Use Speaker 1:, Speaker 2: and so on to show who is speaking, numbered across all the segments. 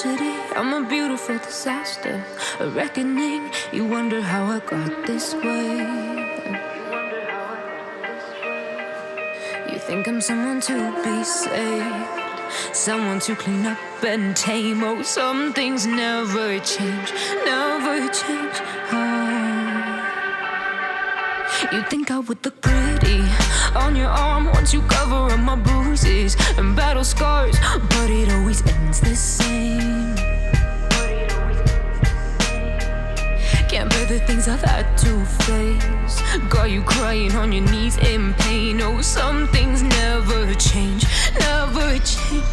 Speaker 1: tragedy, I'm a beautiful disaster, a reckoning. You wonder how I got this way. You think I'm someone to be saved, someone to clean up and tame. Oh, some things never change, never change. You think I would look pretty on your arm once you cover up my bruises and battle scars, but it always ends the same. Can't bear the things I've had to face, got you crying on your knees in pain. Oh, some things never change, never change.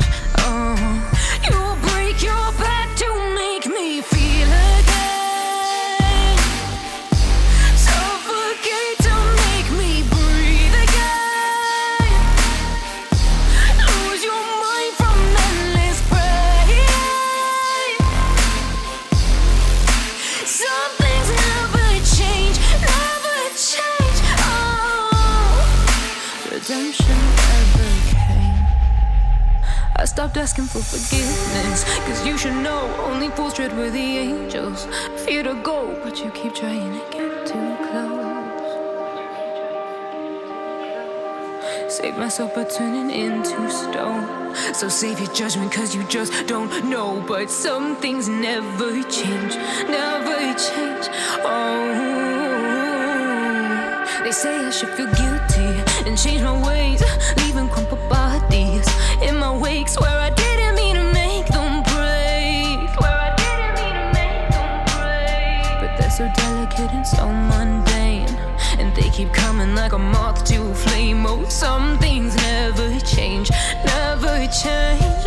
Speaker 1: You break your back to make me feel again, suffocate to make me breathe again, lose your mind from endless pain. Some things never change, never change. Redemption never came. I stopped asking for forgiveness, cause you should know only fools tread with the angels. Fear to go, but you keep trying to get too close. Save myself by turning into stone. So save your judgment, cause you just don't know. But some things never change, never change. They say I should feel guilty and change my ways, leaving crumpled bodies in my wake. Swear I didn't mean to make them break, swear I didn't mean to make them break. But they're so delicate and so mundane, and they keep coming like a moth to a flame. Oh, some things never change, never change.